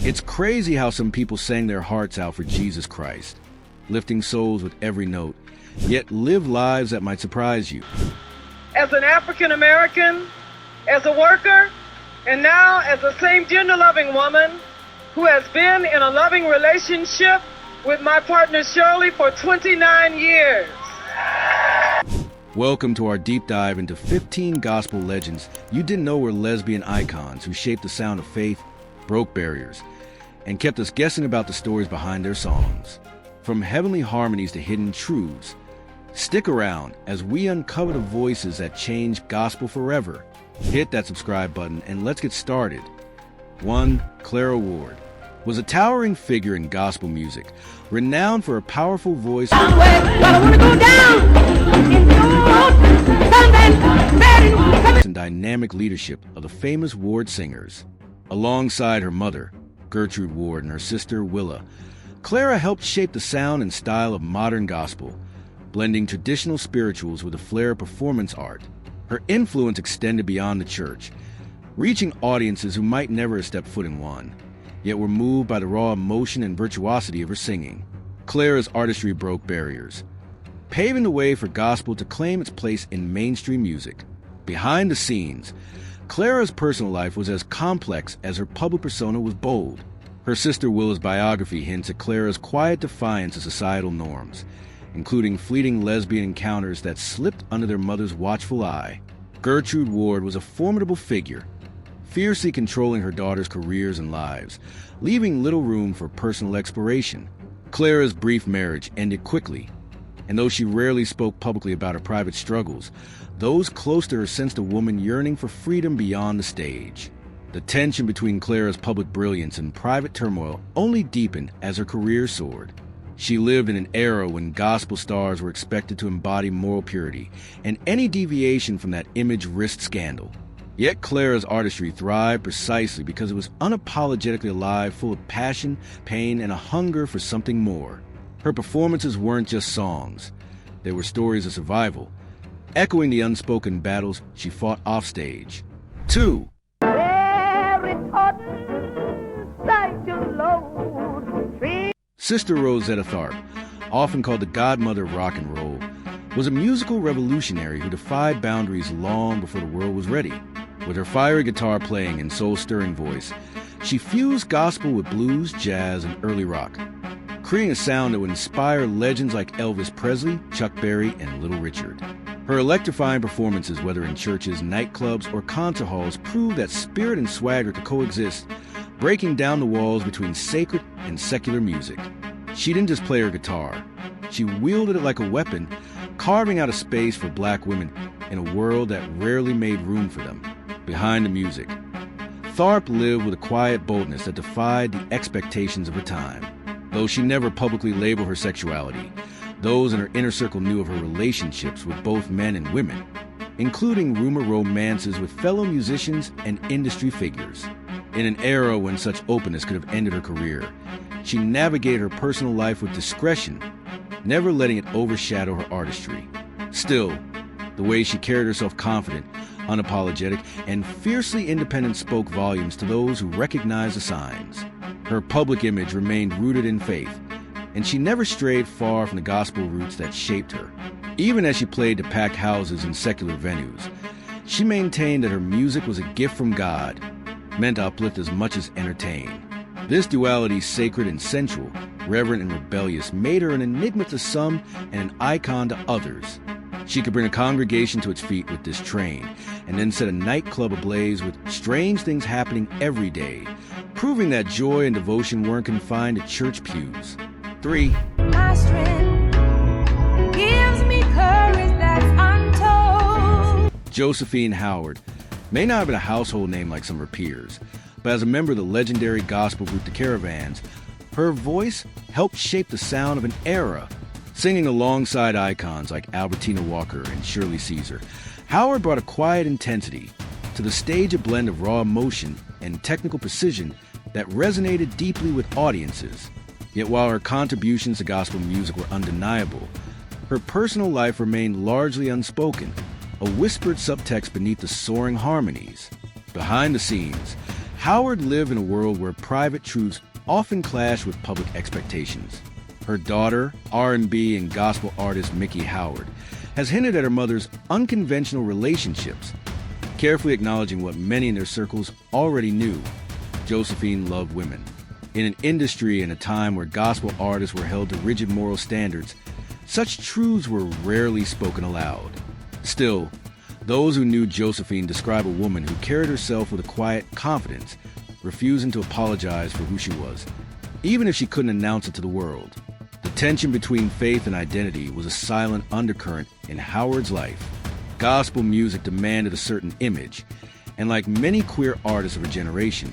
It's crazy how some people sang their hearts out for Jesus Christ, lifting souls with every note, yet live lives that might surprise you. As an African American, as a worker, and now as a same-gender loving woman who has been in a loving relationship with my partner Shirley for 29 years. Welcome to our deep dive into 15 gospel legends you didn't know were lesbian icons who shaped the sound of faith, broke barriers, and kept us guessing about the stories behind their songs. From heavenly harmonies to hidden truths, stick around as we uncover the voices that changed gospel forever. Hit that subscribe button and let's get started. 1. Clara Ward was a towering figure in gospel music, renowned for her powerful voice and dynamic leadership of the famous Ward singers. Alongside her mother, Gertrude Ward, and her sister, Willa, Clara helped shape the sound and style of modern gospel, blending traditional spirituals with a flair of performance art. Her influence extended beyond the church, reaching audiences who might never have stepped foot in one, yet were moved by the raw emotion and virtuosity of her singing. Clara's artistry broke barriers, paving the way for gospel to claim its place in mainstream music. Behind the scenes, Clara's personal life was as complex as her public persona was bold. Her sister Willa's biography hints at Clara's quiet defiance of societal norms, including fleeting lesbian encounters that slipped under their mother's watchful eye. Gertrude Ward was a formidable figure, fiercely controlling her daughters' careers and lives, leaving little room for personal exploration. Clara's brief marriage ended quickly, and though she rarely spoke publicly about her private struggles, those close to her sensed a woman yearning for freedom beyond the stage. The tension between Clara's public brilliance and private turmoil only deepened as her career soared. She lived in an era when gospel stars were expected to embody moral purity, and any deviation from that image risked scandal. Yet Clara's artistry thrived precisely because it was unapologetically alive, full of passion, pain, and a hunger for something more. Her performances weren't just songs. They were stories of survival, echoing the unspoken battles she fought offstage. 2. Sister Rosetta Tharpe, often called the godmother of rock and roll, was a musical revolutionary who defied boundaries long before the world was ready. With her fiery guitar playing and soul-stirring voice, she fused gospel with blues, jazz, and early rock, creating a sound that would inspire legends like Elvis Presley, Chuck Berry, and Little Richard. Her electrifying performances, whether in churches, nightclubs, or concert halls, prove that spirit and swagger could coexist, breaking down the walls between sacred and secular music. She didn't just play her guitar. She wielded it like a weapon, carving out a space for black women in a world that rarely made room for them. Behind the music, Tharpe lived with a quiet boldness that defied the expectations of her time. Though she never publicly labeled her sexuality, those in her inner circle knew of her relationships with both men and women, including rumored romances with fellow musicians and industry figures. In an era when such openness could have ended her career, she navigated her personal life with discretion, never letting it overshadow her artistry. Still, the way she carried herself confident, unapologetic, and fiercely independent spoke volumes to those who recognized the signs. Her public image remained rooted in faith, and she never strayed far from the gospel roots that shaped her. Even as she played to packed houses and secular venues, she maintained that her music was a gift from God, meant to uplift as much as entertain. This duality, sacred and sensual, reverent and rebellious, made her an enigma to some and an icon to others. She could bring a congregation to its feet with this train, and then set a nightclub ablaze with strange things happening every day, proving that joy and devotion weren't confined to church pews. 3. My strength gives me courage that's untold. Josephine Howard may not have been a household name like some of her peers, but as a member of the legendary gospel group The Caravans, her voice helped shape the sound of an era. Singing alongside icons like Albertina Walker and Shirley Caesar, Howard brought a quiet intensity to the stage, a blend of raw emotion and technical precision that resonated deeply with audiences. Yet while her contributions to gospel music were undeniable, her personal life remained largely unspoken, a whispered subtext beneath the soaring harmonies. Behind the scenes, Howard lived in a world where private truths often clashed with public expectations. Her daughter, R&B and gospel artist Mickey Howard, has hinted at her mother's unconventional relationships, carefully acknowledging what many in their circles already knew. Josephine loved women. In an industry and a time where gospel artists were held to rigid moral standards, such truths were rarely spoken aloud. Still, those who knew Josephine describe a woman who carried herself with a quiet confidence, refusing to apologize for who she was, even if she couldn't announce it to the world. The tension between faith and identity was a silent undercurrent in Howard's life. Gospel music demanded a certain image, and like many queer artists of her generation,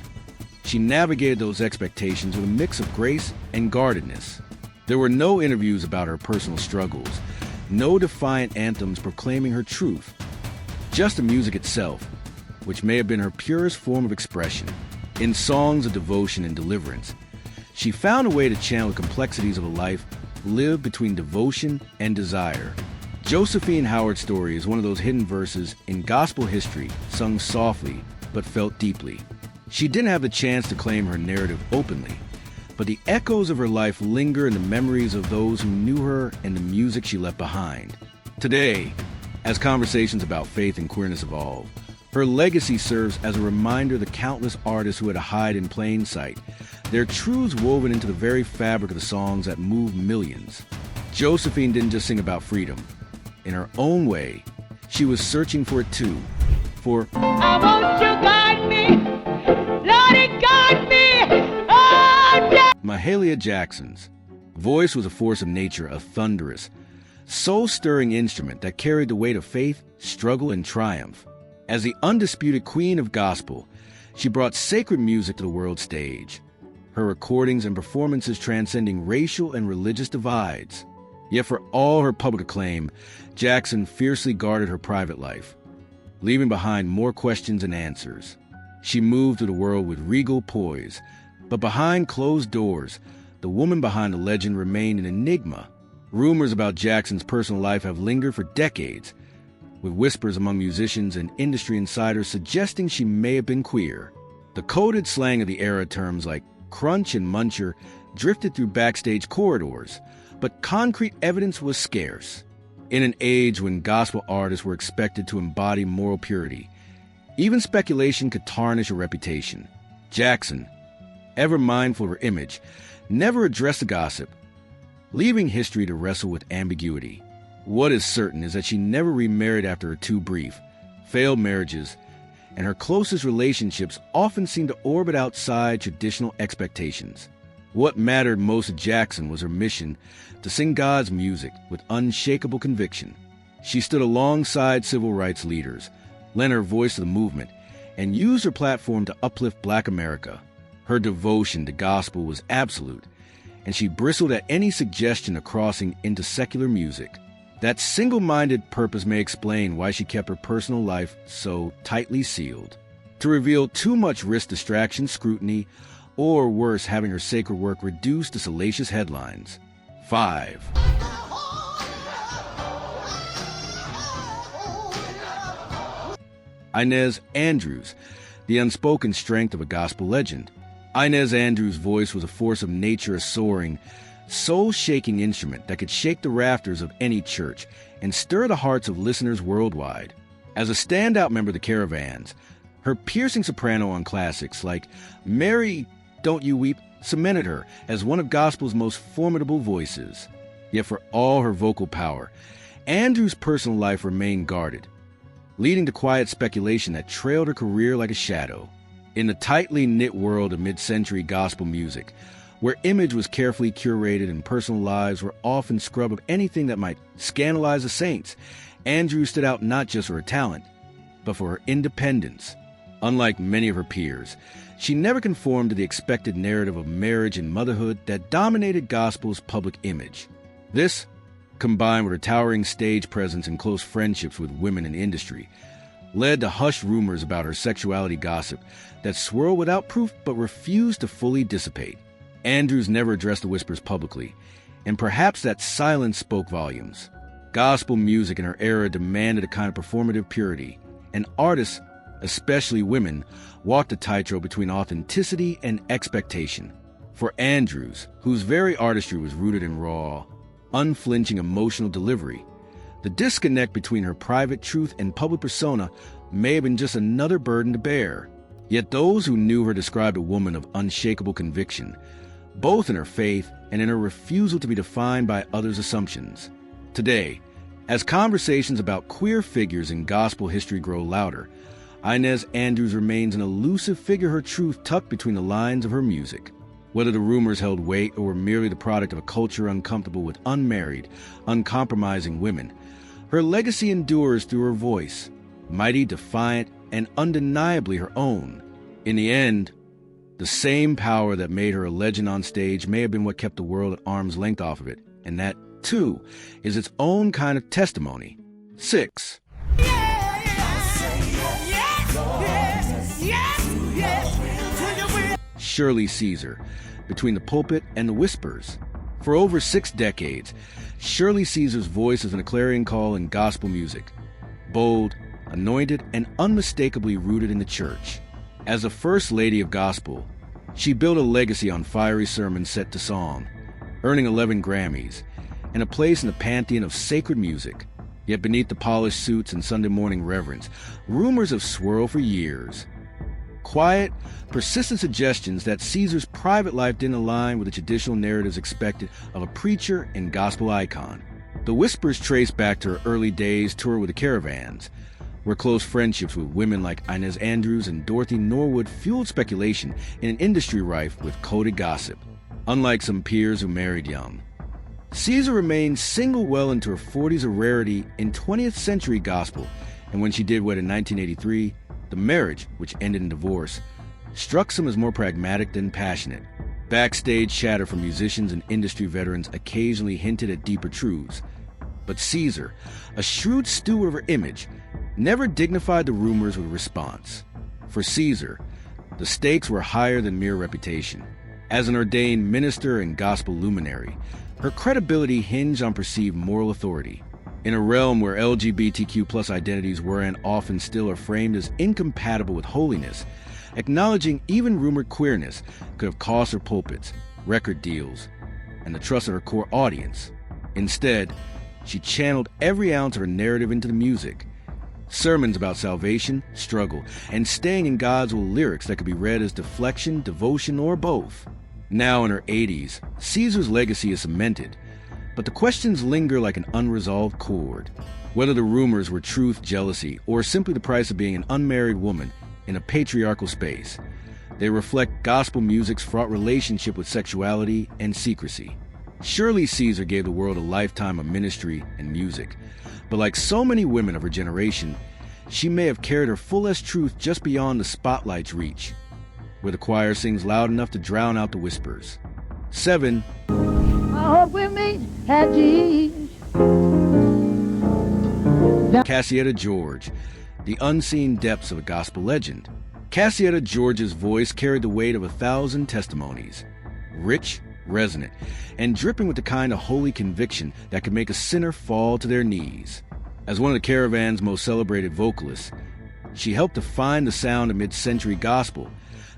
she navigated those expectations with a mix of grace and guardedness. There were no interviews about her personal struggles, no defiant anthems proclaiming her truth, just the music itself, which may have been her purest form of expression. In songs of devotion and deliverance, she found a way to channel the complexities of a life lived between devotion and desire. Josephine Howard's story is one of those hidden verses in gospel history sung softly but felt deeply. She didn't have the chance to claim her narrative openly, but the echoes of her life linger in the memories of those who knew her and the music she left behind. Today, as conversations about faith and queerness evolve, her legacy serves as a reminder of the countless artists who had to hide in plain sight, their truths woven into the very fabric of the songs that moved millions. Josephine didn't just sing about freedom. In her own way, she was searching for it too. For I want you guide me, Lord, guide me, oh, yeah. Mahalia Jackson's voice was a force of nature, a thunderous, soul-stirring instrument that carried the weight of faith, struggle, and triumph. As the undisputed queen of gospel, she brought sacred music to the world stage, her recordings and performances transcending racial and religious divides. Yet for all her public acclaim, Jackson fiercely guarded her private life, leaving behind more questions than answers. She moved through the world with regal poise, but behind closed doors, the woman behind the legend remained an enigma. Rumors about Jackson's personal life have lingered for decades, with whispers among musicians and industry insiders suggesting she may have been queer. The coded slang of the era, terms like crunch and muncher, drifted through backstage corridors, but concrete evidence was scarce. In an age when gospel artists were expected to embody moral purity, even speculation could tarnish a reputation. Jackson, ever mindful of her image, never addressed the gossip, leaving history to wrestle with ambiguity. What is certain is that she never remarried after her two brief, failed marriages, and her closest relationships often seemed to orbit outside traditional expectations. What mattered most to Jackson was her mission to sing God's music with unshakable conviction. She stood alongside civil rights leaders, lent her voice to the movement, and used her platform to uplift Black America. Her devotion to gospel was absolute, and she bristled at any suggestion of crossing into secular music. That single-minded purpose may explain why she kept her personal life so tightly sealed. To reveal too much risked distraction, scrutiny, or worse, having her sacred work reduced to salacious headlines. 5. Inez Andrews, the unspoken strength of a gospel legend. Inez Andrews' voice was a force of nature, a soaring, soul-shaking instrument that could shake the rafters of any church and stir the hearts of listeners worldwide. As a standout member of the Caravans, her piercing soprano on classics like Mary, Don't You Weep cemented her as one of gospel's most formidable voices. Yet for all her vocal power, Andrews' personal life remained guarded, leading to quiet speculation that trailed her career like a shadow. In the tightly knit world of mid-century gospel music, where image was carefully curated and personal lives were often scrubbed of anything that might scandalize the saints, Andrews stood out not just for her talent, but for her independence. Unlike many of her peers, she never conformed to the expected narrative of marriage and motherhood that dominated gospel's public image. This, combined with her towering stage presence and close friendships with women in industry, led to hushed rumors about her sexuality gossip that swirled without proof but refused to fully dissipate. Andrews never addressed the whispers publicly, and perhaps that silence spoke volumes. Gospel music in her era demanded a kind of performative purity, and artists especially women, walked a tightrope between authenticity and expectation. For Andrews, whose very artistry was rooted in raw, unflinching emotional delivery, the disconnect between her private truth and public persona may have been just another burden to bear. Yet those who knew her described a woman of unshakable conviction, both in her faith and in her refusal to be defined by others' assumptions. Today, as conversations about queer figures in gospel history grow louder, Inez Andrews remains an elusive figure, her truth tucked between the lines of her music. Whether the rumors held weight or were merely the product of a culture uncomfortable with unmarried, uncompromising women, her legacy endures through her voice, mighty, defiant, and undeniably her own. In the end, the same power that made her a legend on stage may have been what kept the world at arm's length off of it, and that, too, is its own kind of testimony. 6. Shirley Caesar, between the pulpit and the whispers. For over 6 decades, Shirley Caesar's voice has been a clarion call in gospel music, bold, anointed, and unmistakably rooted in the church. As the First Lady of Gospel, she built a legacy on fiery sermons set to song, earning 11 Grammys, and a place in the pantheon of sacred music. Yet beneath the polished suits and Sunday morning reverence, rumors have swirled for years. Quiet, persistent suggestions that Caesar's private life didn't align with the traditional narratives expected of a preacher and gospel icon. The whispers trace back to her early days tour with the Caravans, where close friendships with women like Inez Andrews and Dorothy Norwood fueled speculation in an industry rife with coded gossip. Unlike some peers who married young, Caesar remained single well into her 40s, a rarity in 20th century gospel, and when she did wed in 1983, the marriage, which ended in divorce, struck some as more pragmatic than passionate. Backstage chatter from musicians and industry veterans occasionally hinted at deeper truths. But Caesar, a shrewd steward of her image, never dignified the rumors with a response. For Caesar, the stakes were higher than mere reputation. As an ordained minister and gospel luminary, her credibility hinged on perceived moral authority. In a realm where LGBTQ+ identities were and often still are framed as incompatible with holiness, acknowledging even rumored queerness could have cost her pulpits, record deals, and the trust of her core audience. Instead, she channeled every ounce of her narrative into the music. Sermons about salvation, struggle, and staying in God's will, lyrics that could be read as deflection, devotion, or both. Now in her 80s, Caesar's legacy is cemented, but the questions linger like an unresolved chord. Whether the rumors were truth, jealousy, or simply the price of being an unmarried woman in a patriarchal space, they reflect gospel music's fraught relationship with sexuality and secrecy. Shirley Caesar gave the world a lifetime of ministry and music, but like so many women of her generation, she may have carried her fullest truth just beyond the spotlight's reach, where the choir sings loud enough to drown out the whispers. 7. I hope we meet at Jesus. Cassietta George, the unseen depths of a gospel legend. Cassietta George's voice carried the weight of 1,000 testimonies, rich, resonant, and dripping with the kind of holy conviction that could make a sinner fall to their knees. As one of the Caravan's most celebrated vocalists, she helped define the sound of mid-century gospel,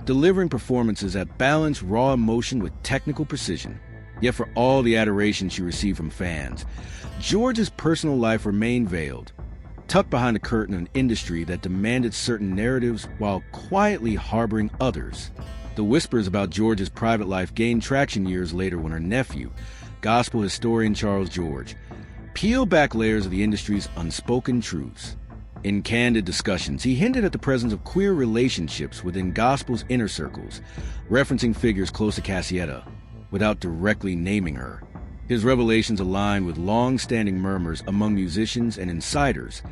delivering performances that balanced raw emotion with technical precision. Yet for all the adoration she received from fans, George's personal life remained veiled, tucked behind the curtain of an industry that demanded certain narratives while quietly harboring others. The whispers about George's private life gained traction years later when her nephew, gospel historian Charles George, peeled back layers of the industry's unspoken truths. In candid discussions, he hinted at the presence of queer relationships within gospel's inner circles, referencing figures close to Cassietta, without directly naming her. His revelations align with long-standing murmurs among musicians and insiders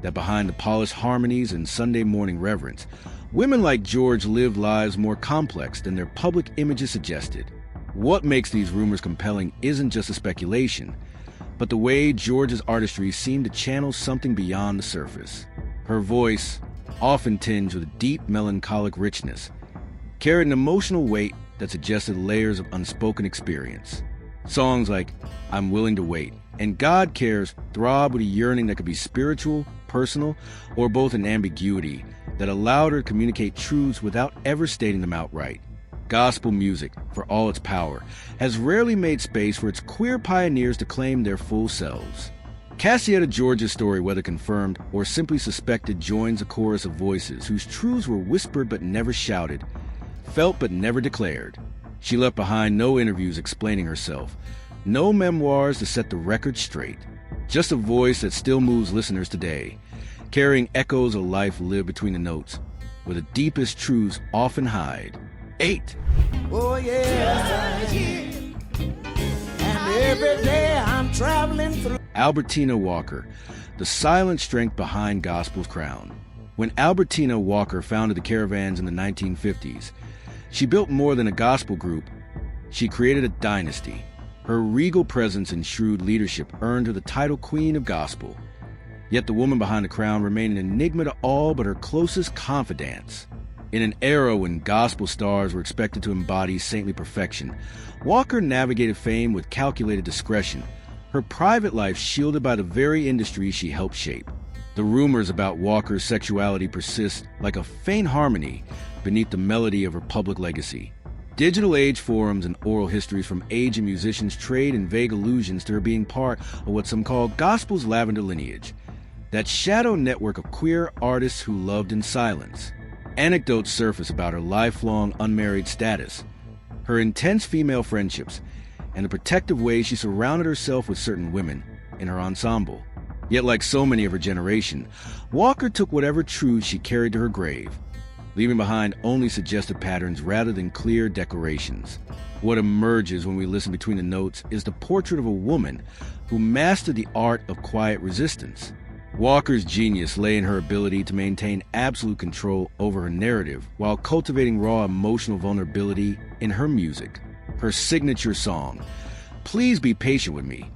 that behind the polished harmonies and Sunday morning reverence, women like George lived lives more complex than their public images suggested. What makes these rumors compelling isn't just a speculation, but the way George's artistry seemed to channel something beyond the surface. Her voice, often tinged with a deep melancholic richness, carried an emotional weight that suggested layers of unspoken experience. Songs like I'm Willing to Wait and God Cares throb with a yearning that could be spiritual, personal, or both in ambiguity, that allowed her to communicate truths without ever stating them outright. Gospel music, for all its power, has rarely made space for its queer pioneers to claim their full selves. Cassietta George's story, whether confirmed or simply suspected, joins a chorus of voices whose truths were whispered but never shouted, felt but never declared. She left behind no interviews explaining herself, no memoirs to set the record straight, just a voice that still moves listeners today, carrying echoes of life lived between the notes, where the deepest truths often hide. 8. Oh yeah, and every day I'm traveling through. Albertina Walker, the silent strength behind gospel's crown. When Albertina Walker founded the Caravans in the 1950s, she built more than a gospel group. She created a dynasty. Her regal presence and shrewd leadership earned her the title Queen of Gospel. Yet the woman behind the crown remained an enigma to all but her closest confidants. In an era when gospel stars were expected to embody saintly perfection, Walker navigated fame with calculated discretion, her private life shielded by the very industry she helped shape. The rumors about Walker's sexuality persist like a faint harmony beneath the melody of her public legacy. Digital age forums and oral histories from aging musicians trade in vague allusions to her being part of what some call gospel's lavender lineage, that shadow network of queer artists who loved in silence. Anecdotes surface about her lifelong unmarried status, her intense female friendships, and the protective ways she surrounded herself with certain women in her ensemble. Yet like so many of her generation, Walker took whatever truths she carried to her grave, leaving behind only suggestive patterns rather than clear declarations. What emerges when we listen between the notes is the portrait of a woman who mastered the art of quiet resistance. Walker's genius lay in her ability to maintain absolute control over her narrative while cultivating raw emotional vulnerability in her music. Her signature song, Please Be Patient With Me,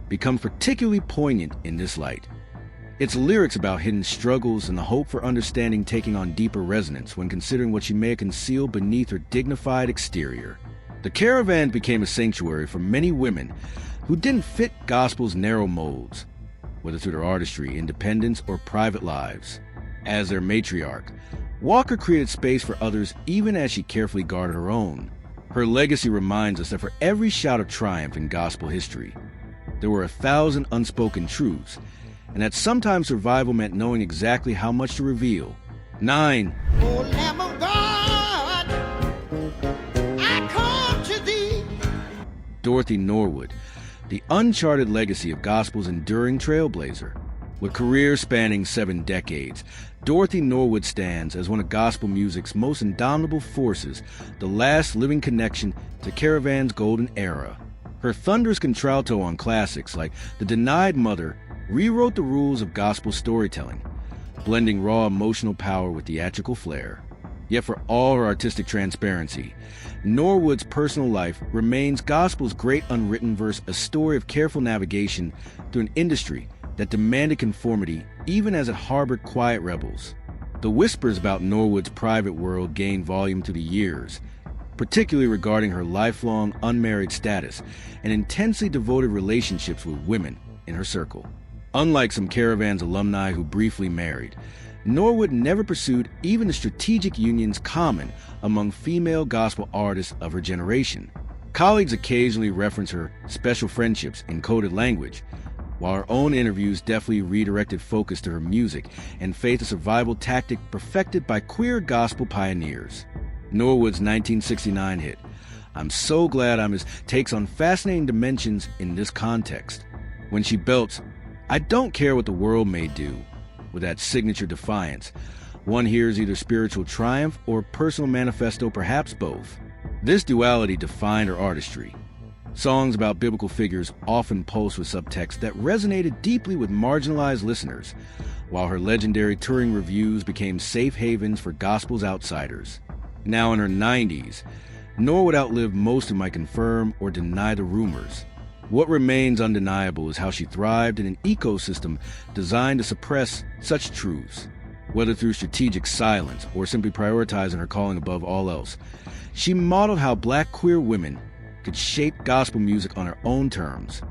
becomes particularly poignant in this light. Its lyrics about hidden struggles and the hope for understanding taking on deeper resonance when considering what she may have concealed beneath her dignified exterior. The Caravan became a sanctuary for many women who didn't fit gospel's narrow molds, whether through their artistry, independence, or private lives. As their matriarch, Walker created space for others even as she carefully guarded her own. Her legacy reminds us that for every shout of triumph in gospel history, there were 1,000 unspoken truths, and that sometimes survival meant knowing exactly how much to reveal. 9. Oh, Lamb of God, I come to thee. Dorothy Norwood, the uncharted legacy of gospel's enduring trailblazer. With careers spanning 7 decades, Dorothy Norwood stands as one of gospel music's most indomitable forces, the last living connection to Caravan's golden era. Her thunderous contralto on classics like The Denied Mother rewrote the rules of gospel storytelling, blending raw emotional power with theatrical flair. Yet for all her artistic transparency, Norwood's personal life remains gospel's great unwritten verse, a story of careful navigation through an industry that demanded conformity even as it harbored quiet rebels. The whispers about Norwood's private world gained volume through the years, particularly regarding her lifelong unmarried status and intensely devoted relationships with women in her circle. Unlike some Caravans alumni who briefly married, Norwood never pursued even the strategic unions common among female gospel artists of her generation. Colleagues occasionally reference her special friendships in coded language, while her own interviews deftly redirected focus to her music and faith, a survival tactic perfected by queer gospel pioneers. Norwood's 1969 hit, I'm So Glad I'm His, takes on fascinating dimensions in this context. When she belts, I don't care what the world may do, with that signature defiance, one hears either spiritual triumph or personal manifesto, perhaps both. This duality defined her artistry. Songs about biblical figures often pulsed with subtext that resonated deeply with marginalized listeners, while her legendary touring reviews became safe havens for gospel's outsiders. Now in her 90s, Norwood outlived most who might confirm or deny the rumors. What remains undeniable is how she thrived in an ecosystem designed to suppress such truths. Whether through strategic silence or simply prioritizing her calling above all else, she modeled how Black queer women could shape gospel music on her own terms,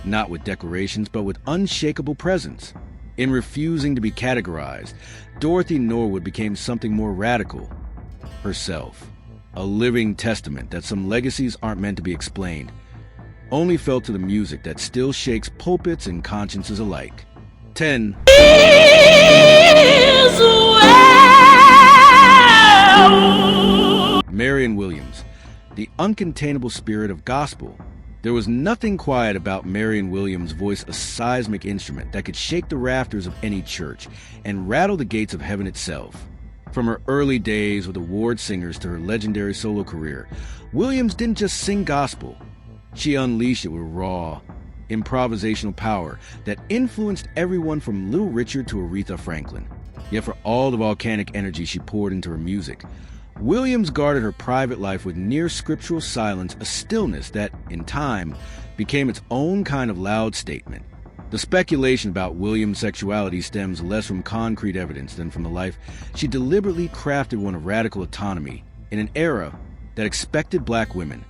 not with declarations but with unshakable presence. In refusing to be categorized, Dorothy Norwood became something more radical. Herself. A living testament that some legacies aren't meant to be explained, only felt to the music that still shakes pulpits and consciences alike. 10. Marion Williams, the uncontainable spirit of gospel. There was nothing quiet about Marion Williams' voice, a seismic instrument that could shake the rafters of any church and rattle the gates of heaven itself. From her early days with award singers to her legendary solo career, Williams didn't just sing gospel. She unleashed it with raw, improvisational power that influenced everyone from Little Richard to Aretha Franklin. Yet for all the volcanic energy she poured into her music, Williams guarded her private life with near-scriptural silence, a stillness that, in time, became its own kind of loud statement. The speculation about Williams' sexuality stems less from concrete evidence than from the life she deliberately crafted, one of radical autonomy, in an era that expected black women,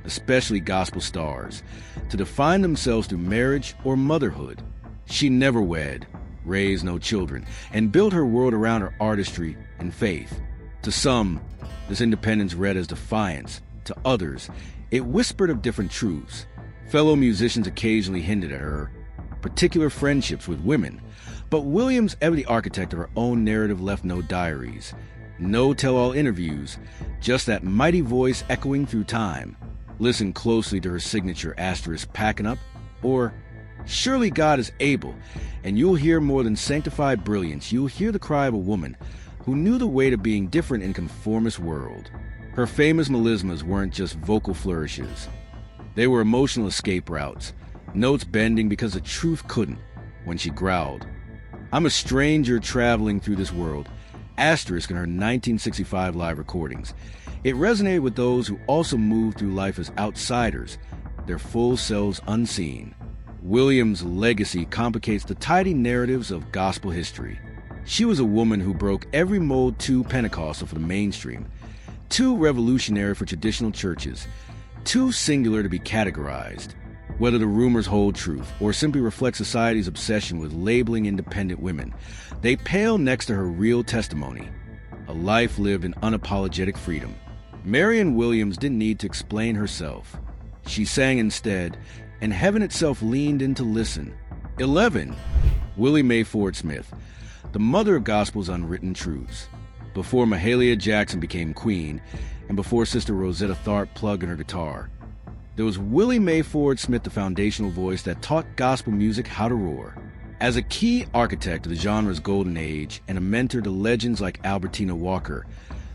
especially gospel stars, to define themselves through marriage or motherhood. She never wed, raised no children, and built her world around her artistry and faith. To some, this independence read as defiance. To others, it whispered of different truths. Fellow musicians occasionally hinted at her particular friendships with women, but Williams, ever the architect of her own narrative, left no diaries, no tell-all interviews, just that mighty voice echoing through time. Listen closely to her signature asterisk packing up, or surely God is able, and you'll hear more than sanctified brilliance. You'll hear the cry of a woman who knew the weight of being different in a conformist world. Her famous melismas weren't just vocal flourishes. They were emotional escape routes, notes bending because the truth couldn't. When she growled, "I'm a stranger traveling through this world," asterisk in her 1965 live recordings, it resonated with those who also moved through life as outsiders, their full selves unseen. Williams' legacy complicates the tidy narratives of gospel history. She was a woman who broke every mold, too Pentecostal for the mainstream, too revolutionary for traditional churches, too singular to be categorized. Whether the rumors hold truth or simply reflect society's obsession with labeling independent women, they pale next to her real testimony, a life lived in unapologetic freedom. Marion Williams didn't need to explain herself. She sang instead, and heaven itself leaned in to listen. 11. Willie Mae Ford Smith, the mother of gospel's unwritten truths. Before Mahalia Jackson became queen, and before Sister Rosetta Tharpe plugged in her guitar, there was Willie Mae Ford Smith, the foundational voice that taught gospel music how to roar. As a key architect of the genre's golden age and a mentor to legends like Albertina Walker,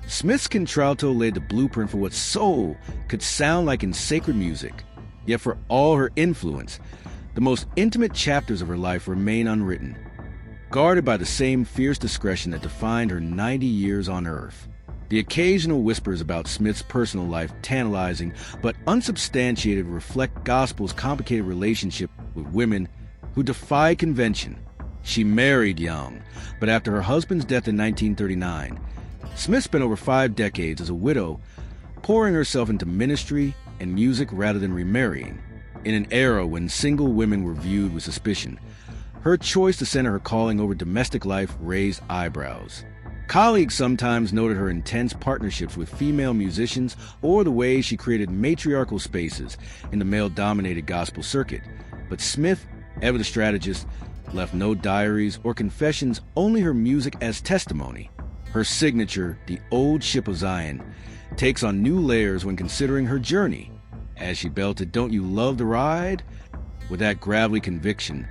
Smith's contralto laid the blueprint for what soul could sound like in sacred music. Yet for all her influence, the most intimate chapters of her life remain unwritten, guarded by the same fierce discretion that defined her 90 years on earth. The occasional whispers about Smith's personal life, tantalizing but unsubstantiated, reflect gospel's complicated relationship with women who defied convention. She married young, but after her husband's death in 1939, Smith spent over 5 decades as a widow, pouring herself into ministry and music rather than remarrying. In an era when single women were viewed with suspicion, her choice to center her calling over domestic life raised eyebrows. Colleagues sometimes noted her intense partnerships with female musicians or the way she created matriarchal spaces in the male-dominated gospel circuit. But Smith, ever the strategist, left no diaries or confessions, only her music as testimony. Her signature, The Old Ship of Zion, takes on new layers when considering her journey. As she belted "Don't You Love the Ride?" with that gravelly conviction,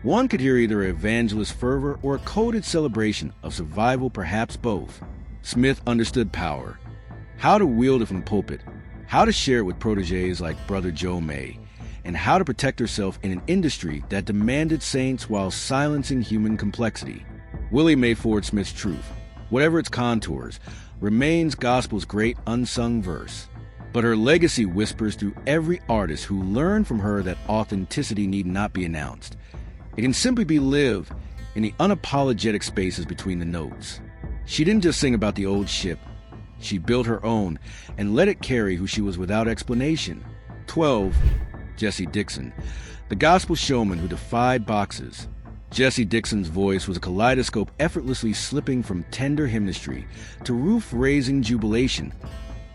one could hear either evangelist fervor or a coded celebration of survival, perhaps both. Smith understood power, how to wield it from the pulpit, how to share it with protégés like Brother Joe May, and how to protect herself in an industry that demanded saints while silencing human complexity. Willie Mae Ford Smith's truth, whatever its contours, remains gospel's great unsung verse. But her legacy whispers through every artist who learned from her that authenticity need not be announced. It can simply be lived in the unapologetic spaces between the notes. She didn't just sing about the old ship. She built her own and let it carry who she was without explanation. 12. Jessie Dixon, the gospel showman who defied boxes. Jessie Dixon's voice was a kaleidoscope effortlessly slipping from tender hymnistry to roof-raising jubilation,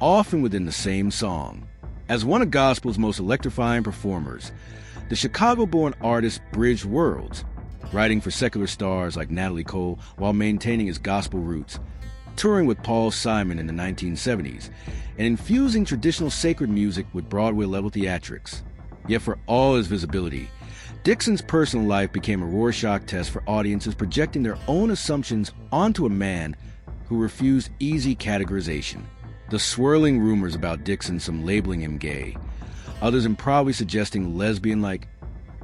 often within the same song. As one of gospel's most electrifying performers, the Chicago-born artist bridged worlds, writing for secular stars like Natalie Cole while maintaining his gospel roots, touring with Paul Simon in the 1970s, and infusing traditional sacred music with Broadway-level theatrics. Yet for all his visibility, Dixon's personal life became a Rorschach test for audiences projecting their own assumptions onto a man who refused easy categorization. The swirling rumors about Dixon, some labeling him gay, others improbably suggesting lesbian-like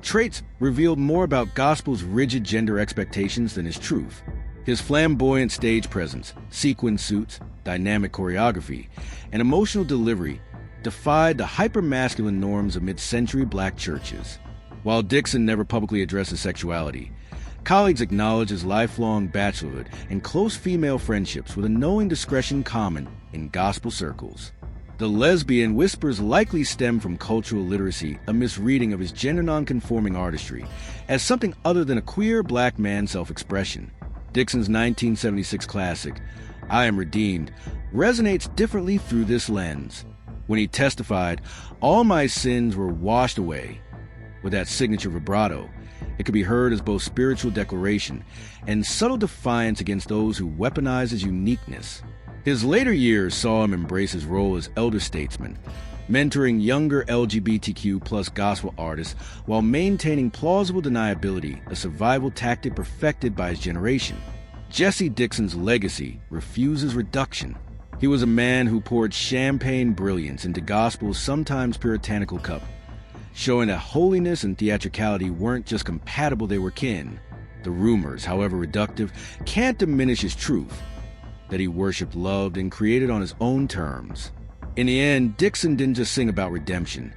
traits, revealed more about gospel's rigid gender expectations than his truth. His flamboyant stage presence, sequin suits, dynamic choreography, and emotional delivery defied the hyper-masculine norms of mid-century black churches. While Dixon never publicly addressed his sexuality, colleagues acknowledge his lifelong bachelorhood and close female friendships with a knowing discretion common in gospel circles. The lesbian whispers likely stem from cultural literacy, a misreading of his gender non-conforming artistry as something other than a queer black man's self-expression. Dixon's 1976 classic, I Am Redeemed, resonates differently through this lens. When he testified, "All my sins were washed away," with that signature vibrato, it could be heard as both spiritual declaration and subtle defiance against those who weaponize his uniqueness. His later years saw him embrace his role as elder statesman, mentoring younger LGBTQ+ gospel artists while maintaining plausible deniability, a survival tactic perfected by his generation. Jessie Dixon's legacy refuses reduction. He was a man who poured champagne brilliance into gospel's sometimes puritanical cup, showing that holiness and theatricality weren't just compatible, they were kin. The rumors, however reductive, can't diminish his truth, that he worshipped, loved, and created on his own terms. In the end, Dixon didn't just sing about redemption.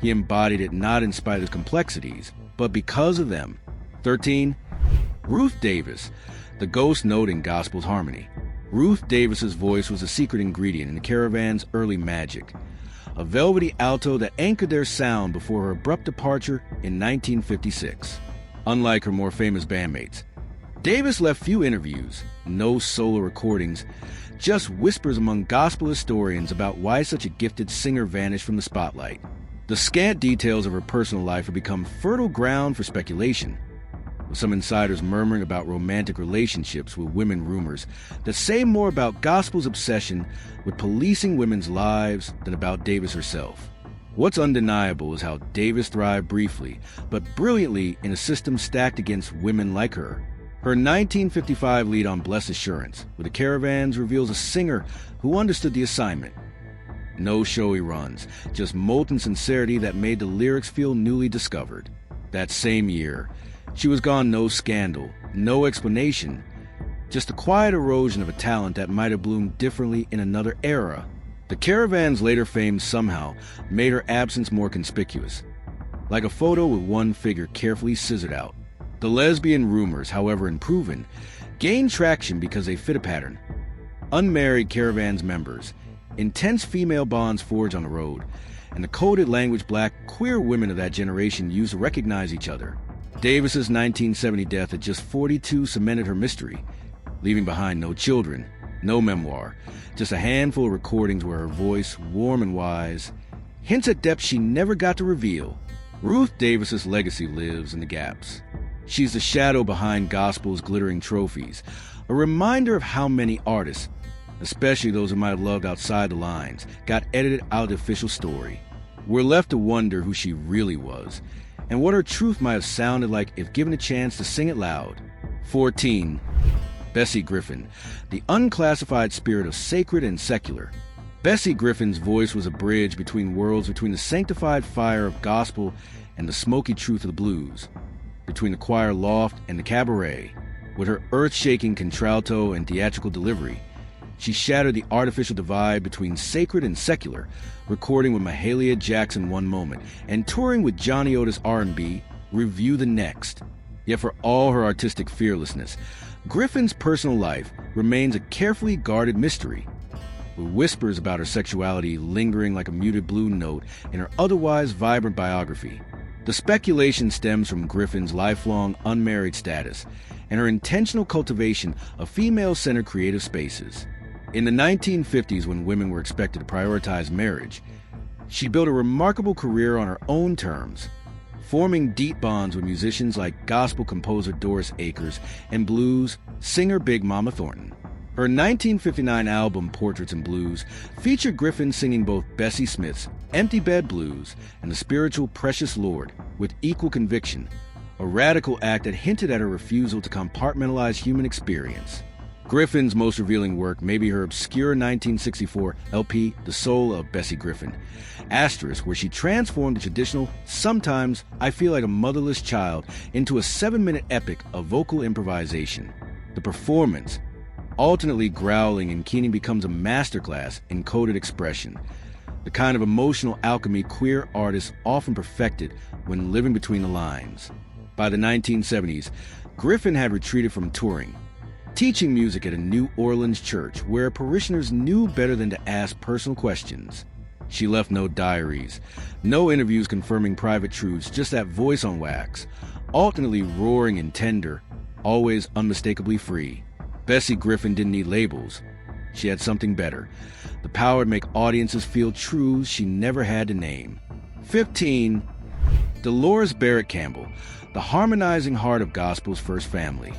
He embodied it not in spite of his complexities, but because of them. 13. Ruth Davis, the ghost note in gospel's harmony. Ruth Davis's voice was a secret ingredient in the Caravan's early magic, a velvety alto that anchored their sound before her abrupt departure in 1956. Unlike her more famous bandmates, Davis left few interviews, no solo recordings, just whispers among gospel historians about why such a gifted singer vanished from the spotlight. The scant details of her personal life have become fertile ground for speculation, with some insiders murmuring about romantic relationships with women, rumors that say more about gospel's obsession with policing women's lives than about Davis herself. What's undeniable is how Davis thrived briefly, but brilliantly in a system stacked against women like her. Her 1955 lead on Blessed Assurance with the Caravans reveals a singer who understood the assignment. No showy runs, just molten sincerity that made the lyrics feel newly discovered. That same year, she was gone, no scandal, no explanation, just a quiet erosion of a talent that might have bloomed differently in another era. The Caravan's later fame somehow made her absence more conspicuous, like a photo with one figure carefully scissored out. The lesbian rumors, however unproven, gained traction because they fit a pattern. Unmarried Caravan's members, intense female bonds forged on the road, and the coded language black queer women of that generation used to recognize each other. Davis's 1970 death at just 42 cemented her mystery, leaving behind no children, no memoir, just a handful of recordings where her voice, warm and wise, hints at depth she never got to reveal. Ruth Davis's legacy lives in the gaps. She's the shadow behind gospel's glittering trophies, a reminder of how many artists, especially those who might have loved outside the lines, got edited out of the official story. We're left to wonder who she really was, and what her truth might have sounded like if given a chance to sing it loud. 14. Bessie Griffin, the unclassified spirit of sacred and secular. Bessie Griffin's voice was a bridge between worlds, between the sanctified fire of gospel and the smoky truth of the blues, between the choir loft and the cabaret. With her earth-shaking contralto and theatrical delivery, she shattered the artificial divide between sacred and secular, recording with Mahalia Jackson one moment and touring with Johnny Otis R&B, Review the next. Yet for all her artistic fearlessness, Griffin's personal life remains a carefully guarded mystery, with whispers about her sexuality lingering like a muted blue note in her otherwise vibrant biography. The The speculation stems from Griffin's lifelong unmarried status and her intentional cultivation of female-centered creative spaces. In the 1950s, when women were expected to prioritize marriage, she built a remarkable career on her own terms, forming deep bonds with musicians like gospel composer Doris Akers and blues singer Big Mama Thornton. Her 1959 album, Portraits in Blues, featured Griffin singing both Bessie Smith's Empty Bed Blues and the spiritual Precious Lord with equal conviction, a radical act that hinted at her refusal to compartmentalize human experience. Griffin's most revealing work may be her obscure 1964 LP, The Soul of Bessie Griffin, Asterisk, where she transformed the traditional, sometimes I feel like a motherless child, into a 7-minute epic of vocal improvisation. The performance, alternately growling and keening, becomes a masterclass in coded expression, the kind of emotional alchemy queer artists often perfected when living between the lines. By the 1970s, Griffin had retreated from touring, teaching music at a New Orleans church where parishioners knew better than to ask personal questions. She left no diaries, no interviews confirming private truths, just that voice on wax, alternately roaring and tender, always unmistakably free. Bessie Griffin didn't need labels. She had something better, the power to make audiences feel truths she never had to name. 15. Dolores Barrett Campbell, the harmonizing heart of gospel's first family.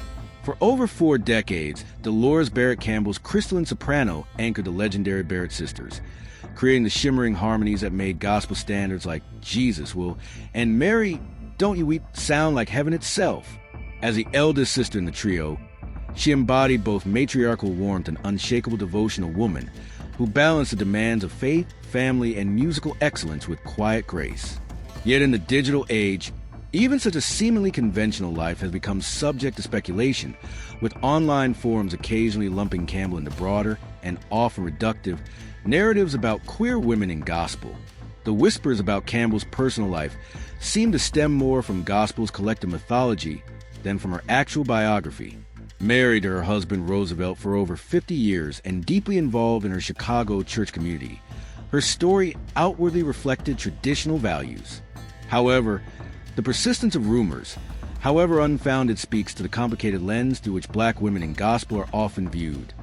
For over 4 decades, Dolores Barrett Campbell's crystalline soprano anchored the legendary Barrett sisters, creating the shimmering harmonies that made gospel standards like Jesus Will and Mary, Don't You Weep sound like heaven itself. As the eldest sister in the trio, she embodied both matriarchal warmth and unshakable devotional woman who balanced the demands of faith, family, and musical excellence with quiet grace. Yet in the digital age, even such a seemingly conventional life has become subject to speculation, with online forums occasionally lumping Campbell into broader and often reductive narratives about queer women in gospel. The whispers about Campbell's personal life seem to stem more from gospel's collective mythology than from her actual biography. Married to her husband Roosevelt for over 50 years and deeply involved in her Chicago church community, her story outwardly reflected traditional values. However, the persistence of rumors, however unfounded, speaks to the complicated lens through which black women in gospel are often viewed.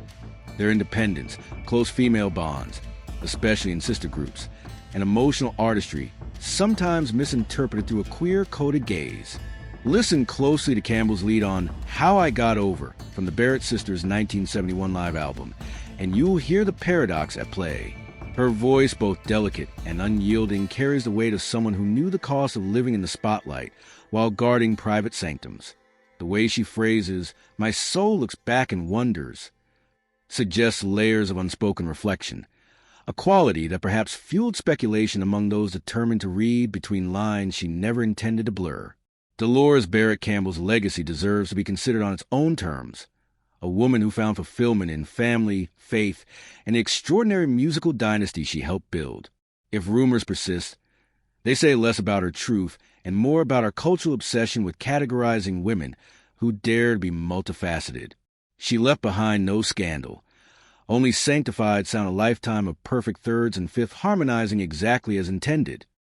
Their independence, close female bonds, especially in sister groups, and emotional artistry, sometimes misinterpreted through a queer-coded gaze. Listen closely to Campbell's lead on How I Got Over from the Barrett Sisters' 1971 live album, and you'll hear the paradox at play. Her voice, both delicate and unyielding, carries the weight of someone who knew the cost of living in the spotlight while guarding private sanctums. The way she phrases, "My soul looks back and wonders," suggests layers of unspoken reflection, a quality that perhaps fueled speculation among those determined to read between lines she never intended to blur. Dolores Barrett Campbell's legacy deserves to be considered on its own terms. A woman who found fulfillment in family, faith, and the extraordinary musical dynasty she helped build. If rumors persist, they say less about her truth and more about our cultural obsession with categorizing women who dare to be multifaceted. She left behind no scandal. Only Sanctified sound a lifetime of perfect thirds and fifth harmonizing exactly as intended.